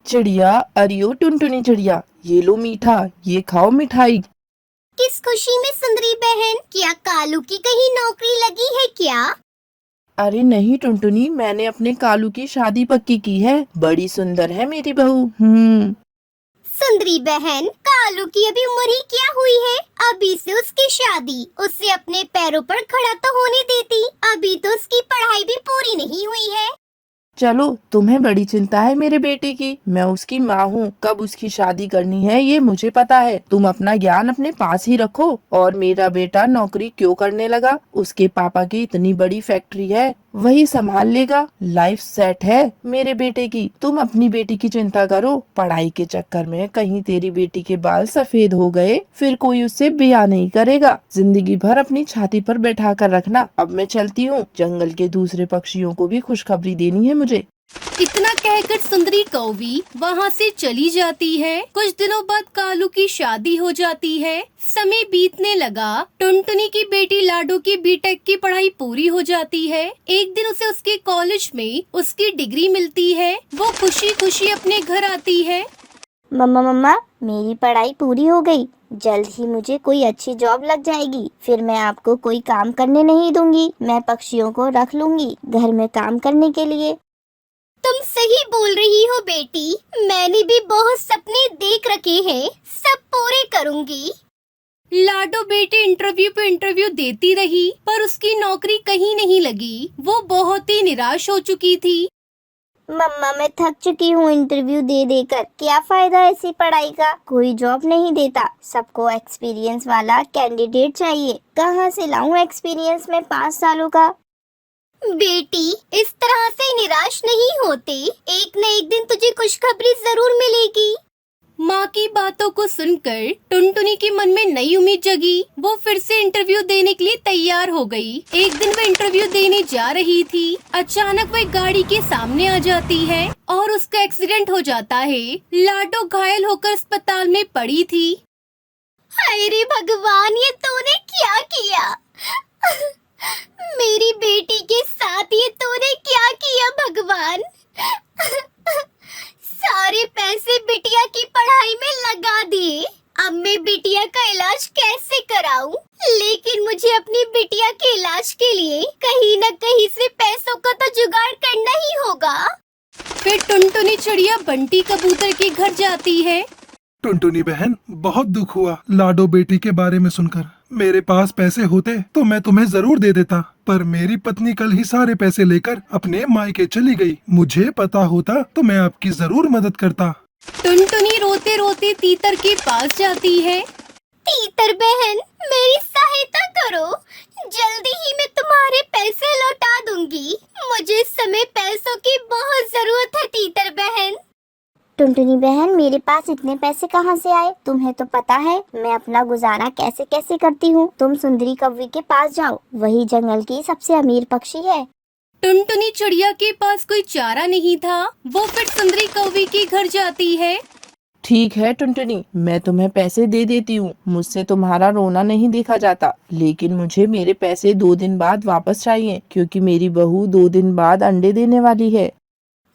चिड़िया, अरे ओ टुनटुनी चिड़िया, ये लो मीठा, ये खाओ मिठाई। किस खुशी में सुंदरी बहन? क्या कालू की कहीं नौकरी लगी है क्या? अरे नहीं टुनटुनी, मैंने अपने कालू की शादी पक्की की है। बड़ी सुंदर है मेरी बहू। सुंदरी बहन, कालू की अभी उम्र ही क्या हुई है? अभी से उसकी शादी उससे अपने पैरों पर खड़ा तो होने देती। अभी तो उसकी पढ़ाई भी पूरी नहीं हुई है। चलो, तुम्हें बड़ी चिंता है मेरे बेटे की। मैं उसकी माँ हूँ, कब उसकी शादी करनी है ये मुझे पता है। तुम अपना ज्ञान अपने पास ही रखो। और मेरा बेटा नौकरी क्यों करने लगा? उसके पापा की इतनी बड़ी फैक्ट्री है, वही संभाल लेगा। लाइफ सेट है मेरे बेटे की। तुम अपनी बेटी की चिंता करो। पढ़ाई के चक्कर में कहीं तेरी बेटी के बाल सफेद हो गए, फिर कोई उससे ब्याह नहीं करेगा। जिंदगी भर अपनी छाती पर बैठा कर रखना। अब मैं चलती हूँ, जंगल के दूसरे पक्षियों को भी खुशखबरी देनी है मुझे। इतना कहकर सुंदरी कौवी वहाँ से चली जाती है। कुछ दिनों बाद कालू की शादी हो जाती है। समय बीतने लगा। टुनटुनी की बेटी लाडो की बीटेक की पढ़ाई पूरी हो जाती है। एक दिन उसे उसके कॉलेज में उसकी डिग्री मिलती है। वो खुशी खुशी अपने घर आती है। मम्मा मम्मा, मेरी पढ़ाई पूरी हो गई। जल्द ही मुझे कोई अच्छी जॉब लग जाएगी। फिर मैं आपको कोई काम करने नहीं दूंगी। मैं पक्षियों को रख लूंगी घर में काम करने के लिए। तुम सही बोल रही हो बेटी। मैंने भी बहुत सपने देख रखे हैं, सब पूरे करूंगी। लाडो बेटी इंटरव्यू पे इंटरव्यू देती रही, पर उसकी नौकरी कहीं नहीं लगी। वो बहुत ही निराश हो चुकी थी। मम्मा, मैं थक चुकी हूँ इंटरव्यू दे देकर। क्या फायदा ऐसी पढ़ाई का? कोई जॉब नहीं देता। सबको एक्सपीरियंस वाला कैंडिडेट चाहिए। कहाँ से लाऊं एक्सपीरियंस में 5 सालों का? बेटी, इस तरह से निराश नहीं होते। एक न एक दिन तुझे खुशखबरी जरूर मिलेगी। माँ की बातों को सुनकर टुनटुनी के मन में नई उम्मीद जगी। वो फिर से इंटरव्यू देने के लिए तैयार हो गई। एक दिन वह इंटरव्यू देने जा रही थी। अचानक वह गाड़ी के सामने आ जाती है और उसका एक्सीडेंट हो जाता है। लाडो घायल होकर अस्पताल में पड़ी थी। हाय रे भगवान, ये तूने क्या किया? मेरी बेटी के साथ ये तूने क्या किया भगवान? सारे पैसे बिटिया की पढ़ाई में लगा दिए। अब मैं बिटिया का इलाज कैसे कराऊं? लेकिन मुझे अपनी बिटिया के इलाज के लिए कहीं न कहीं से पैसों का तो जुगाड़ करना ही होगा। फिर टुनटुनी चिड़िया बंटी कबूतर के घर जाती है। टुनटुनी बहन, बहुत दुख हुआ लाडो बेटी के बारे में सुनकर। मेरे पास पैसे होते तो मैं तुम्हें जरूर दे देता, पर मेरी पत्नी कल ही सारे पैसे लेकर अपने मायके चली गई। मुझे पता होता तो मैं आपकी जरूर मदद करता। टुनटुनी रोते रोते तीतर के पास जाती है। तीतर बहन, मेरी सहायता करो। जल्दी ही मैं तुम्हारे पैसे लौटा दूंगी। मुझे इस समय पैसों की बहुत जरूरत है तीतर बहन। टुनटुनी बहन, मेरे पास इतने पैसे कहाँ से आए? तुम्हें तो पता है मैं अपना गुजारा कैसे कैसे करती हूँ। तुम सुंदरी कौवी के पास जाओ, वही जंगल की सबसे अमीर पक्षी है। टुनटुनी चिड़िया के पास कोई चारा नहीं था। वो फिर सुंदरी कौवी के घर जाती है। ठीक है टुनटुनी, मैं तुम्हें पैसे दे देती हूँ। मुझसे तुम्हारा रोना नहीं देखा जाता, लेकिन मुझे मेरे पैसे 2 दिन बाद वापस चाहिए, क्योंकि मेरी बहू 2 दिन बाद अंडे देने वाली है।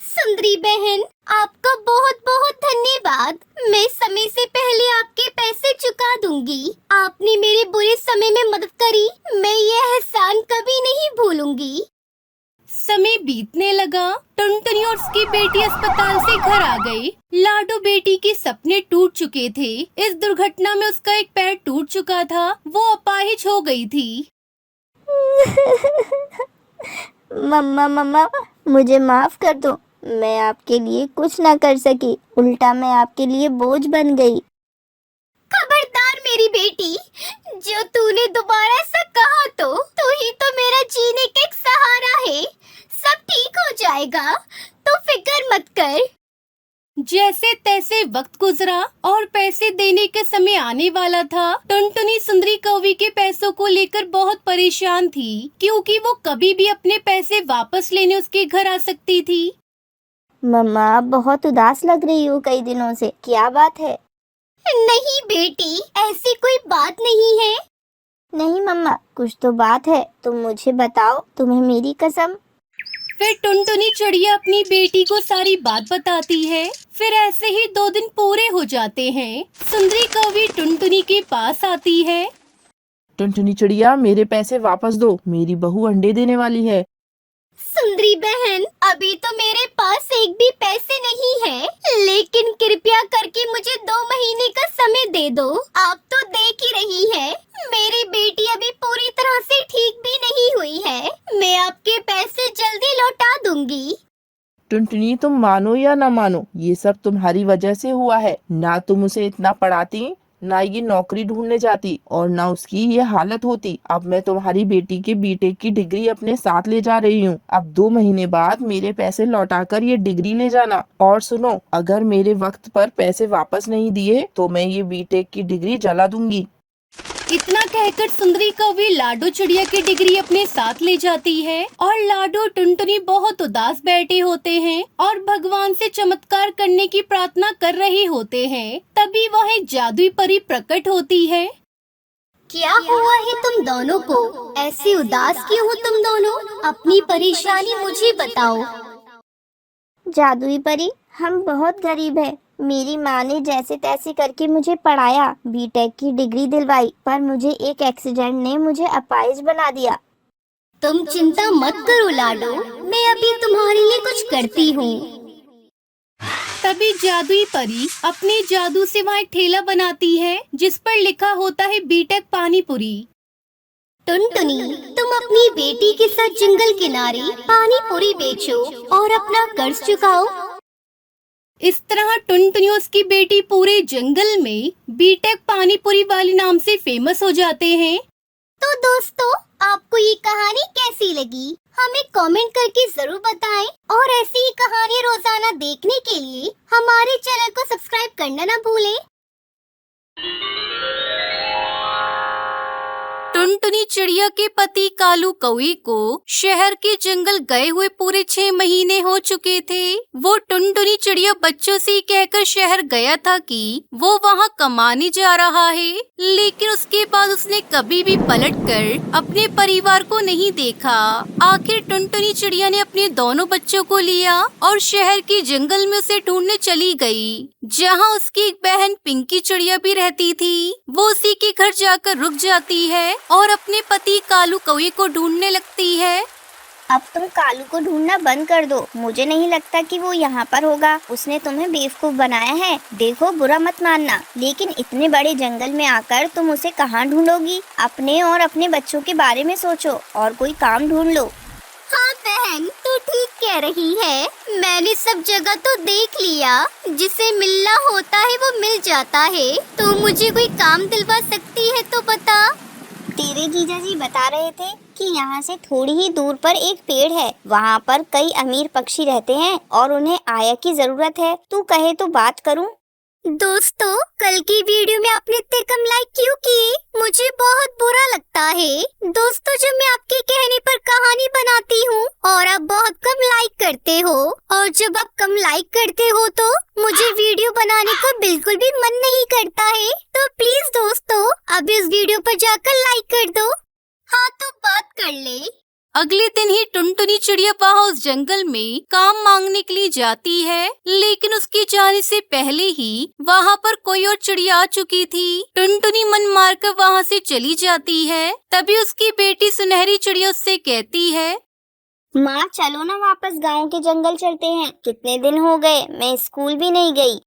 सुंदरी बहन, आपका बहुत बहुत धन्यवाद। मैं समय से पहले आपके पैसे चुका दूंगी। आपने मेरे बुरे समय में मदद करी, मैं ये एहसान कभी नहीं भूलूंगी। समय बीतने लगा। टुनटुनी और उसकी बेटी अस्पताल से घर आ गई। लाडो बेटी के सपने टूट चुके थे। इस दुर्घटना में उसका एक पैर टूट चुका था। वो अपाहिज हो गई थी। मम्मा मम्मा, मुझे माफ कर दो। मैं आपके लिए कुछ ना कर सकी, उल्टा मैं आपके लिए बोझ बन गई। खबरदार मेरी बेटी, जो तूने दोबारा ऐसा कहा तो तू ही तो मेरा जीने का एक सहारा है। सब ठीक हो जाएगा, तो फिक्र मत कर। जैसे तैसे वक्त गुजरा और पैसे देने के समय आने वाला था। टुनटुनी सुंदरी कौवी के पैसों को लेकर बहुत परेशान थी, क्योंकि वो कभी भी अपने पैसे वापस लेने उसके घर आ सकती थी। मम्मा, आप बहुत उदास लग रही हो कई दिनों से। क्या बात है? नहीं बेटी, ऐसी कोई बात नहीं है। नहीं मम्मा, कुछ तो बात है। तुम मुझे बताओ, तुम्हें मेरी कसम। फिर टुनटुनी चिड़िया अपनी बेटी को सारी बात बताती है। फिर ऐसे ही 2 दिन पूरे हो जाते हैं। सुंदरी कौवी टुनटुनी के पास आती है। टुनटुनी चिड़िया, मेरे पैसे वापस दो, मेरी बहू अंडे देने वाली है। सुंदरी बहन, अभी तो मेरे पास एक भी पैसे नहीं है, लेकिन कृपया करके मुझे 2 महीने का समय दे दो। आप तो देख ही रही है, मेरी बेटी अभी पूरी तरह से ठीक भी नहीं हुई है। मैं आपके पैसे जल्दी लौटा दूंगी। टुनटुनी, तुम मानो या ना मानो, ये सब तुम्हारी वजह से हुआ है। ना तुम उसे इतना पढ़ाती, ना ये नौकरी ढूंढने जाती, और ना उसकी ये हालत होती। अब मैं तुम्हारी बेटी के बीटेक की डिग्री अपने साथ ले जा रही हूँ। अब 2 महीने बाद मेरे पैसे लौटाकर ये डिग्री ले जाना। और सुनो, अगर मेरे वक्त पर पैसे वापस नहीं दिए तो मैं ये बीटेक की डिग्री जला दूंगी। इतना कहकर सुंदरी कौवी लाडो चिड़िया की डिग्री अपने साथ ले जाती है और लाडो टुनटुनी बहुत उदास बैठे होते हैं और भगवान से चमत्कार करने की प्रार्थना कर रहे होते हैं। तभी वह एक जादुई परी प्रकट होती है। क्या हुआ है तुम दोनों को? ऐसे उदास क्यों हो तुम दोनों? अपनी परेशानी मुझे बताओ। जादुई परी, हम बहुत गरीब हैं। मेरी माँ ने जैसे तैसे करके मुझे पढ़ाया, बीटेक की डिग्री दिलवाई, पर मुझे एक एक्सीडेंट ने मुझे अपाहिज बना दिया। तुम चिंता मत करो लाडो, मैं अभी तुम्हारे लिए कुछ करती हूँ। तभी जादुई परी अपने जादू से वहाँ एक ठेला बनाती है जिस पर लिखा होता है बीटेक पानीपुरी। टुनटुनी, तुम अपनी बेटी के साथ जंगल किनारे पानी पूरी बेचो और अपना कर्ज चुकाओ। इस तरह टुनटुनी और उसकी बेटी पूरे जंगल में बीटेक पानीपुरी वाले नाम से फेमस हो जाते हैं। तो दोस्तों, आपको ये कहानी कैसी लगी? हमें कमेंट करके जरूर बताएं और ऐसी ही कहानी रोजाना देखने के लिए हमारे चैनल को सब्सक्राइब करना ना भूलें। टुनटुनी चिड़िया के पति कालू कौवे को शहर के जंगल गए हुए पूरे 6 महीने हो चुके थे। वो टुनटुनी चिड़िया बच्चों से कहकर शहर गया था कि वो वहाँ कमाने जा रहा है, लेकिन उसके बाद उसने कभी भी पलटकर अपने परिवार को नहीं देखा। आखिर टुनटुनी चिड़िया ने अपने दोनों बच्चों को लिया और शहर के जंगल में उसे ढूंढने चली गई, जहाँ उसकी एक बहन पिंकी चिड़िया भी रहती थी। वो उसी के घर जाकर रुक जाती है और अपने पति कालू कौवे को ढूंढने लगती है। अब तुम कालू को ढूंढना बंद कर दो। मुझे नहीं लगता कि वो यहाँ पर होगा। उसने तुम्हें बेवकूफ बनाया है। देखो, बुरा मत मानना, लेकिन इतने बड़े जंगल में आकर तुम उसे कहाँ ढूंढोगी? अपने और अपने बच्चों के बारे में सोचो और कोई काम ढूंढ लो। हाँ बहन, तू ठीक कह रही है। मैंने सब जगह तो देख लिया, जिसे मिलना होता है वो मिल जाता है। तू मुझे कोई काम दिलवा सकती है तो बता। तेरे जीजा जी बता रहे थे कि यहाँ से थोड़ी ही दूर पर एक पेड़ है। वहाँ पर कई अमीर पक्षी रहते हैं और उन्हें आया की जरूरत है। तू कहे तो बात करूँ? दोस्तों, कल की वीडियो में आपने इतने कम लाइक क्यों किए? मुझे बहुत बुरा लगता है। दोस्तों, जब मैं आपके कहने पर कहानी बनाती हूँ और आप बहुत कम लाइक करते हो, और जब आप कम लाइक करते हो तो मुझे वीडियो बनाने का बिल्कुल भी मन नहीं करता है। तो प्लीज दोस्तों, अब इस वीडियो पर जाकर लाइक कर दो। हाँ, तो बात कर ले। अगले दिन ही टुनटुनी चिड़िया वहाँ उस जंगल में काम मांगने के लिए जाती है, लेकिन उसके जाने से पहले ही वहाँ पर कोई और चिड़िया आ चुकी थी। टुनटुनी मन मारकर वहाँ से चली जाती है। तभी उसकी बेटी सुनहरी चिड़िया उससे कहती है, माँ, चलो ना वापस गांव के जंगल चलते हैं। कितने दिन हो गए, मैं स्कूल भी नहीं गई।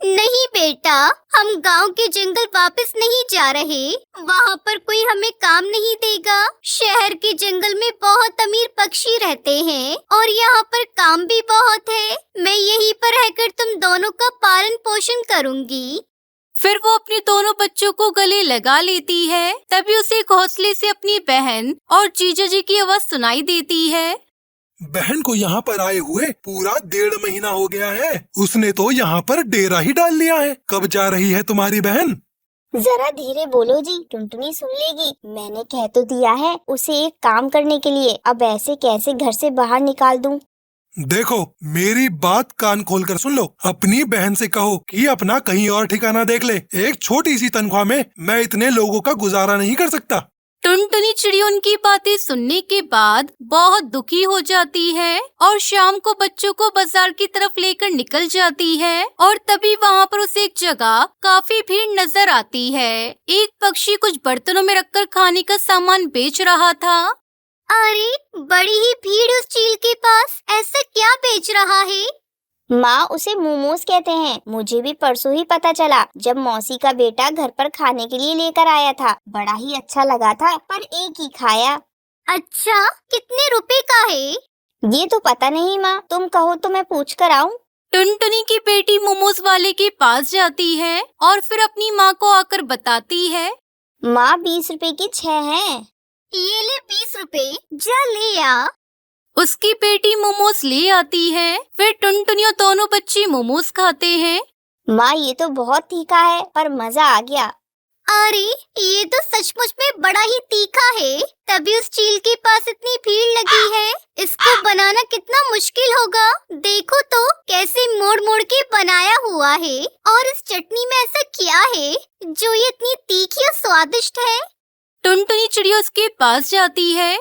नहीं बेटा, हम गांव के जंगल वापस नहीं जा रहे। वहाँ पर कोई हमें काम नहीं देगा। शहर के जंगल में बहुत अमीर पक्षी रहते हैं और यहाँ पर काम भी बहुत है। मैं यहीं पर रहकर तुम दोनों का पालन पोषण करूँगी। फिर वो अपने दोनों बच्चों को गले लगा लेती है। तभी उसे घोंसले से अपनी बहन और जीजा जी की आवाज सुनाई देती है। बहन को यहाँ पर आए हुए पूरा 1.5 महीना हो गया है। उसने तो यहाँ पर डेरा ही डाल लिया है। कब जा रही है तुम्हारी बहन? जरा धीरे बोलो जी, टुनटुनी सुन लेगी। मैंने कह तो दिया है उसे एक काम करने के लिए। अब ऐसे कैसे घर से बाहर निकाल दूं? देखो, मेरी बात कान खोलकर सुन लो। अपनी बहन से कहो कि अपना कहीं और ठिकाना देख ले। एक छोटी सी तनख्वाह में मैं इतने लोगों का गुजारा नहीं कर सकता। टुनटुनी चिड़िया उनकी बातें सुनने के बाद बहुत दुखी हो जाती है और शाम को बच्चों को बाजार की तरफ लेकर निकल जाती है। और तभी वहाँ पर उसे एक जगह काफी भीड़ नजर आती है। एक पक्षी कुछ बर्तनों में रखकर खाने का सामान बेच रहा था। अरे, बड़ी ही भीड़ उस चील के पास, ऐसा क्या बेच रहा है? माँ, उसे मोमोज कहते हैं। मुझे भी परसों ही पता चला जब मौसी का बेटा घर पर खाने के लिए लेकर आया था। बड़ा ही अच्छा लगा था, पर एक ही खाया। अच्छा, कितने रुपए का है? ये तो पता नहीं माँ, तुम कहो तो मैं पूछ कर आऊँ। टुनटुनी की बेटी मोमोज वाले के पास जाती है और फिर अपनी माँ को आकर बताती है। माँ, 20 रुपए की 6 हैं। ये ले 20 रुपए, जा ले आ। उसकी बेटी मोमोज ले आती है। फिर टुनटुनी और दोनों बच्चे मोमोज खाते हैं। माँ, ये तो बहुत तीखा है, पर मजा आ गया। अरे, ये तो सचमुच में बड़ा ही तीखा है, तभी उस चील के पास इतनी भीड़ लगी है। इसको बनाना कितना मुश्किल होगा। देखो तो कैसे मोड़ मोड़ के बनाया हुआ है। और इस चटनी में ऐसा क्या है जो ये इतनी तीखी और स्वादिष्ट है? टुनटुनी चिड़िया उसके पास जाती है।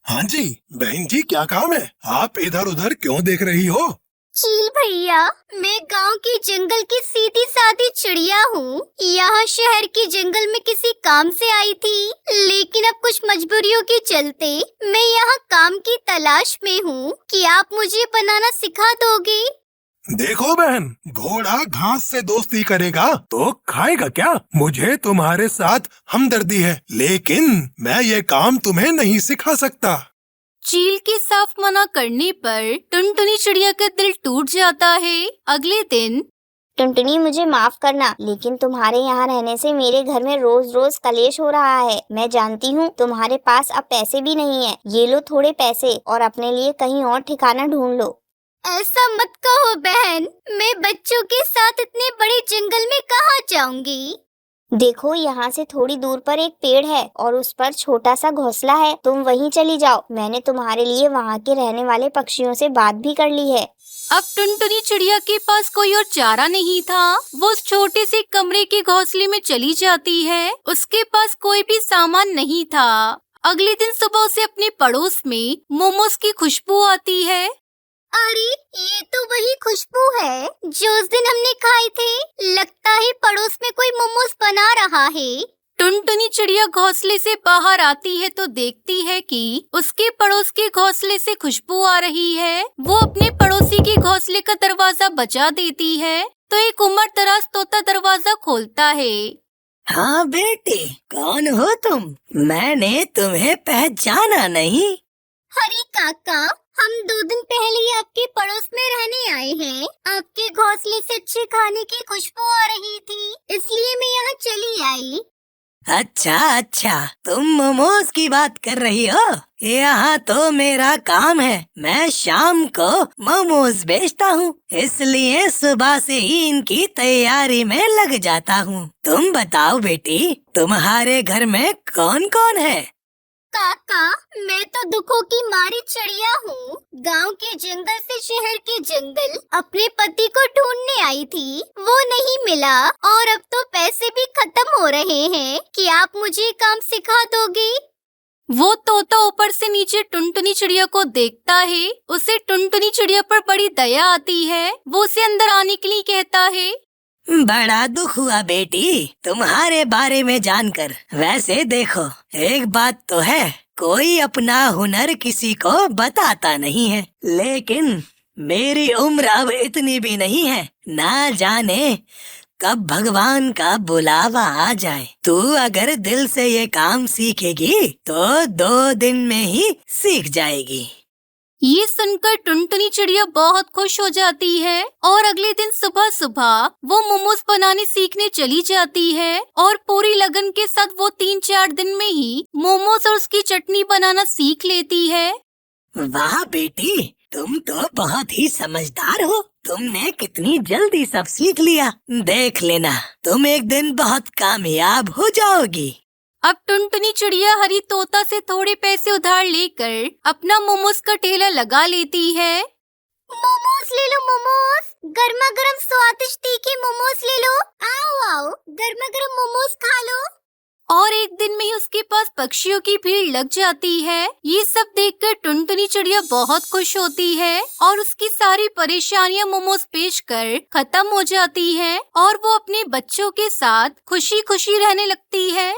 हाँ जी बहन जी, क्या काम है? आप इधर उधर क्यों देख रही हो? चील भैया, मैं गांव के जंगल की सीधी सादी चिड़िया हूँ। यहाँ शहर के जंगल में किसी काम से आई थी, लेकिन अब कुछ मजबूरियों के चलते मैं यहाँ काम की तलाश में हूँ। क्या आप मुझे बनाना सिखा दोगे? देखो बहन, घोड़ा घास से दोस्ती करेगा तो खाएगा क्या? मुझे तुम्हारे साथ हमदर्दी है, लेकिन मैं ये काम तुम्हें नहीं सिखा सकता। चील के साफ मना करने पर टुनटुनी चिड़िया का दिल टूट जाता है। अगले दिन टुनटुनी, मुझे माफ करना, लेकिन तुम्हारे यहाँ रहने से मेरे घर में रोज रोज कलेश हो रहा है। मैं जानती हूँ तुम्हारे पास अब पैसे भी नहीं है। ये लो थोड़े पैसे और अपने लिए कहीं और ठिकाना ढूंढ लो। ऐसा मत कहो बहन, मैं बच्चों के साथ इतने बड़े जंगल में कहाँ जाऊंगी? देखो, यहाँ से थोड़ी दूर पर एक पेड़ है और उस पर छोटा सा घोंसला है। तुम वहीं चली जाओ। मैंने तुम्हारे लिए वहाँ के रहने वाले पक्षियों से बात भी कर ली है। अब टुनटुनी चिड़िया के पास कोई और चारा नहीं था। वो उस छोटे से कमरे के घोंसले में चली जाती है। उसके पास कोई भी सामान नहीं था। अगले दिन सुबह उसे अपने पड़ोस में मोमोज की खुशबू आती है। अरे, ये तो वही खुशबू है जो उस दिन हमने खाए थे। लगता है पड़ोस में कोई मोमोज बना रहा है। टुनटुनी चिड़िया घोंसले से बाहर आती है तो देखती है कि उसके पड़ोस के घोंसले से खुशबू आ रही है। वो अपने पड़ोसी के घोंसले का दरवाजा बजा देती है तो एक उम्रदराज तोता दरवाजा खोलता है। हाँ बेटी, कौन हो तुम? मैंने तुम्हें पहचाना नहीं। हरी काका, हम 2 दिन पहले ही आपके पड़ोस में रहने आए हैं। आपके घोंसले से अच्छे खाने की खुशबू आ रही थी, इसलिए मैं यहाँ चली आई। अच्छा अच्छा, तुम मोमोज की बात कर रही हो? यहाँ तो मेरा काम है। मैं शाम को मोमोज बेचता हूँ, इसलिए सुबह से ही इनकी तैयारी में लग जाता हूँ। तुम बताओ बेटी, तुम्हारे घर में कौन कौन है? काका, मैं तो दुखों की मारी चिड़िया हूँ। गांव के जंगल से शहर के जंगल अपने पति को ढूंढने आई थी, वो नहीं मिला और अब तो पैसे भी खत्म हो रहे हैं। क्या आप मुझे काम सिखा दोगे? वो तोता ऊपर से नीचे टुनटुनी चिड़िया को देखता है। उसे टुनटुनी चिड़िया पर बड़ी दया आती है। वो उसे अंदर आने के लिए कहता है। बड़ा दुख हुआ बेटी तुम्हारे बारे में जानकर। वैसे देखो, एक बात तो है, कोई अपना हुनर किसी को बताता नहीं है। लेकिन मेरी उम्र अब इतनी भी नहीं है, ना जाने कब भगवान का बुलावा आ जाए। तू अगर दिल से ये काम सीखेगी तो 2 दिन में ही सीख जाएगी। ये सुनकर टुनटुनी चिड़िया बहुत खुश हो जाती है और अगले दिन सुबह सुबह वो मोमोज बनाने सीखने चली जाती है और पूरी लगन के साथ वो 3-4 दिन में ही मोमोज और उसकी चटनी बनाना सीख लेती है। वाह बेटी, तुम तो बहुत ही समझदार हो। तुमने कितनी जल्दी सब सीख लिया। देख लेना, तुम एक दिन बहुत कामयाब हो जाओगी। अब टुनटुनी चिड़िया हरी तोता से थोड़े पैसे उधार लेकर अपना मोमोज का ठेला लगा लेती है। मोमोज ले लो, मोमोज, गर्मा गर्म स्वादिष्ट तीखे मोमोज ले लो। आओ आओ, गर्मा गर्म मोमोज खा लो। और एक दिन में ही उसके पास पक्षियों की भीड़ लग जाती है। ये सब देखकर टुनटुनी चिड़िया बहुत खुश होती है और उसकी सारी परेशानियां मोमोज बेचकर खत्म हो जाती हैं और वो अपने बच्चों के साथ खुशी खुशी रहने लगती है।